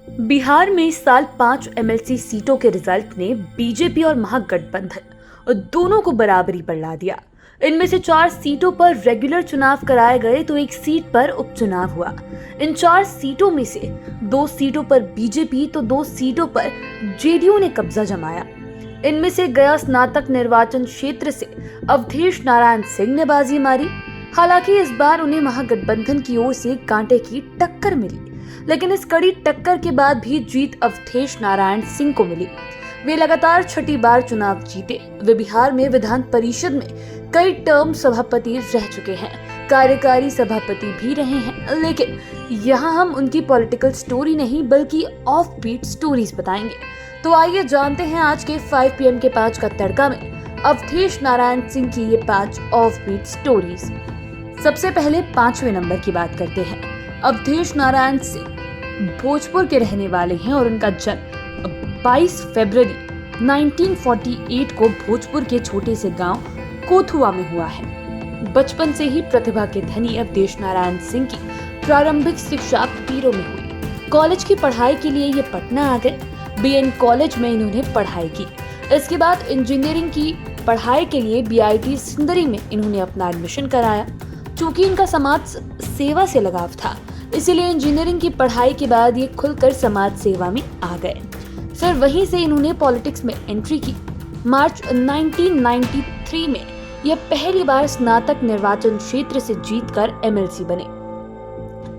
बिहार में इस साल 5 एमएलसी सीटों के रिजल्ट ने बीजेपी और महागठबंधन और दोनों को बराबरी पर ला दिया। इनमें से 4 सीटों पर रेगुलर चुनाव कराए गए तो एक सीट पर उपचुनाव हुआ। इन 4 सीटों में से 2 सीटों पर बीजेपी तो 2 सीटों पर जेडीयू ने कब्जा जमाया। इनमें से गया स्नातक निर्वाचन क्षेत्र से अवधेश नारायण सिंह ने बाजी मारी। हालांकि इस बार उन्हें महागठबंधन की ओर से कांटे की टक्कर मिली, लेकिन इस कड़ी टक्कर के बाद भी जीत अवधेश नारायण सिंह को मिली। वे लगातार छठी बार चुनाव जीते। वे बिहार में विधान परिषद में कई टर्म सभापति रह चुके हैं, कार्यकारी सभापति भी रहे हैं। लेकिन यहाँ हम उनकी पॉलिटिकल स्टोरी नहीं बल्कि ऑफ बीट स्टोरीज बताएंगे। तो आइए जानते हैं आज के 5 PM के 5 का तड़का में अवधेश नारायण सिंह की ये 5 ऑफ बीट स्टोरीज। सबसे पहले 5वें नंबर की बात करते हैं। अवधेश नारायण सिंह भोजपुर के रहने वाले हैं और उनका जन्म 22 फरवरी 1948 को भोजपुर के छोटे से गांव कोथुआ में हुआ है। बचपन से ही प्रतिभा के धनी अवधेश नारायण सिंह की प्रारंभिक शिक्षा पीरो में हुई। कॉलेज की पढ़ाई के लिए ये पटना आ गए। बीएन कॉलेज में इन्होंने पढ़ाई की। इसके बाद इंजीनियरिंग की पढ़ाई के लिए बीआईटी सिंदरी में इन्होंने अपना एडमिशन कराया। चूंकि इनका समाज सेवा से लगाव था, इसीलिए इंजीनियरिंग की पढ़ाई के बाद ये खुलकर समाज सेवा में आ गए। फिर वहीं से इन्होंने पॉलिटिक्स में एंट्री की। मार्च 1993 में ये पहली बार स्नातक निर्वाचन क्षेत्र से जीतकर एमएलसी बने।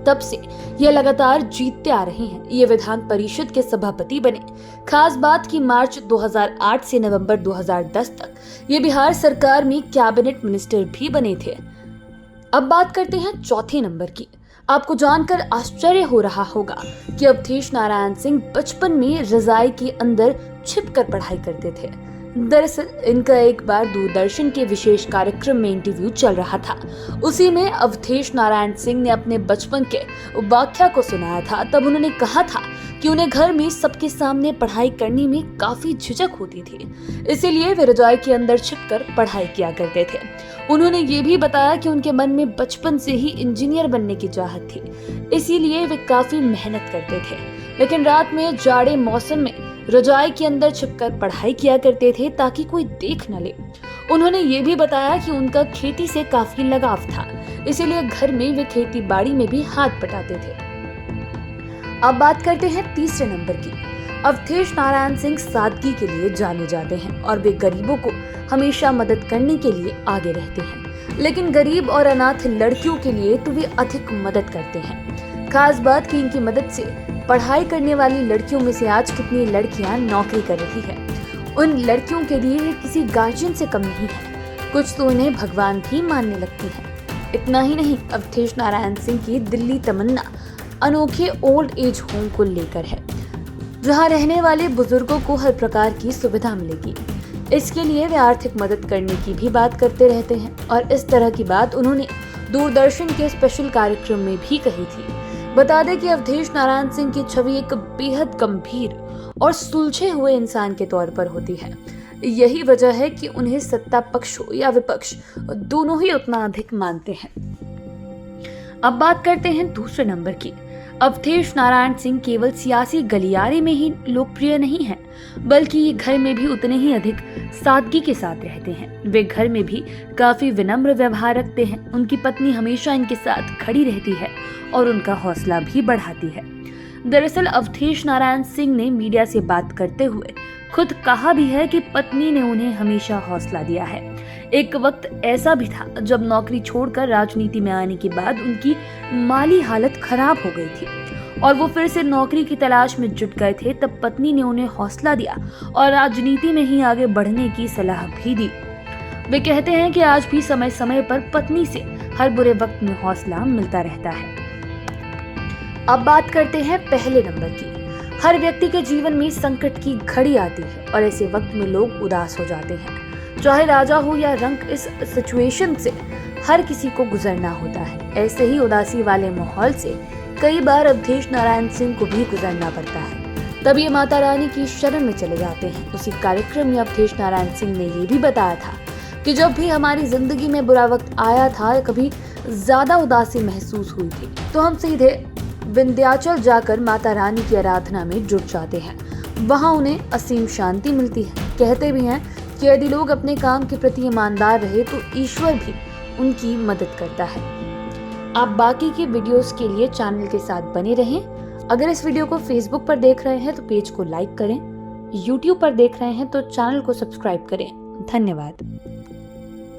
तब से ये लगातार जीतते आ रहे हैं। ये विधान परिषद के सभापति बने। खास बात की मार्च 2008 से नवंबर 2010 तक ये बिहार सरकार में कैबिनेट मिनिस्टर भी बने थे। अब बात करते हैं चौथे नंबर की। आपको जानकर आश्चर्य हो रहा होगा कि अवधेश नारायण सिंह बचपन में रजाई के अंदर छिपकर पढ़ाई करते थे। दरअसल इनका एक बार दूरदर्शन के विशेष कार्यक्रम में इंटरव्यू चल रहा था। उसी में अवधेश नारायण सिंह ने अपने बचपन के वाकया को सुनाया था। तब उन्होंने कहा था कि उन्हें घर में सबके सामने पढ़ाई करने में काफी झिझक होती थी, इसीलिए वे रजाई के अंदर छिपकर पढ़ाई किया करते थे। उन्होंने ये भी बताया कि उनके मन में बचपन से ही इंजीनियर बनने की चाहत थी, इसीलिए वे काफी मेहनत करते थे, लेकिन रात में जाड़े मौसम में रजाई के अंदर छिपकर पढ़ाई किया करते थे ताकि कोई देख न ले। उन्होंने ये भी बताया कि उनका खेती से काफी लगाव था, इसीलिए घर में वे खेती बाड़ी में भी हाथ बटाते थे। अब बात करते हैं तीसरे नंबर की। अवधेश नारायण सिंह सादगी के लिए जाने जाते हैं और वे गरीबों को हमेशा मदद करने के लिए आगे रहते हैं, लेकिन गरीब और अनाथ लड़कियों के लिए तो वे अधिक मदद करते हैं। खास बात कि इनकी मदद से पढ़ाई करने वाली लड़कियों में से आज कितनी लड़कियां नौकरी कर रही है। उन लड़कियों के लिए किसी गार्जियन से कम नहीं है, कुछ तो इन्हें भगवान भी मानने लगती है। इतना ही नहीं, अवधेश नारायण सिंह की दिल्ली तमन्ना अनोखे ओल्ड एज होम को लेकर है, जहां रहने वाले बुजुर्गों को हर प्रकार की सुविधा मिलेगी। इसके लिए वे आर्थिक मदद करने की भी बात करते रहते हैं और इस तरह की बात उन्होंने दूरदर्शन के स्पेशल कार्यक्रम में भी कही थी। बता दें कि अवधेश नारायण सिंह की छवि एक बेहद गंभीर और सुलझे हुए इंसान के तौर पर होती है। यही वजह है कि उन्हें सत्ता पक्ष हो या विपक्ष, दोनों ही उतना अधिक मानते हैं। अब बात करते हैं दूसरे नंबर की। अवधेश नारायण सिंह केवल सियासी गलियारे में ही लोकप्रिय नहीं हैं, बल्कि ये घर में भी उतने ही अधिक सादगी के साथ रहते हैं। वे घर में भी काफी विनम्र व्यवहार रखते हैं। उनकी पत्नी हमेशा इनके साथ खड़ी रहती है और उनका हौसला भी बढ़ाती है। दरअसल अवधेश नारायण सिंह ने मीडिया से बात करते हुए खुद कहा भी है कि पत्नी ने उन्हें हमेशा हौसला दिया है। एक वक्त ऐसा भी था जब नौकरी छोड़कर राजनीति में आने के बाद उनकी माली हालत खराब हो गई थी और वो फिर से नौकरी की तलाश में जुट गए थे। तब पत्नी ने उन्हें हौसला दिया और राजनीति में ही आगे बढ़ने की सलाह भी दी। वे कहते हैं कि आज भी समय समय पर पत्नी से हर बुरे वक्त में हौसला मिलता रहता है। अब बात करते हैं पहले नंबर की। हर व्यक्ति के जीवन में संकट की घड़ी आती है और ऐसे वक्त में लोग उदास हो जाते हैं। चाहे राजा हो या रंक, इस सिचुएशन से हर किसी को गुजरना होता है। ऐसे ही उदासी वाले माहौल से कई बार अवधेश नारायण सिंह को भी गुजरना पड़ता है। तब ये माता रानी की शरण में चले जाते हैं। उसी कार्यक्रम में अवधेश नारायण सिंह ने ये भी बताया था कि जब भी हमारी जिंदगी में बुरा वक्त आया था, कभी ज्यादा उदासी महसूस हुई थी, तो हम सीधे विंध्याचल जाकर माता रानी की आराधना में जुट जाते हैं। वहां उन्हें असीम शांति मिलती है। कहते भी हैं कि यदि लोग अपने काम के प्रति ईमानदार रहे तो ईश्वर भी उनकी मदद करता है। आप बाकी के वीडियोस के लिए चैनल के साथ बने रहें। अगर इस वीडियो को फेसबुक पर देख रहे हैं तो पेज को लाइक करें, यूट्यूब पर देख रहे हैं तो चैनल को सब्सक्राइब करें। धन्यवाद।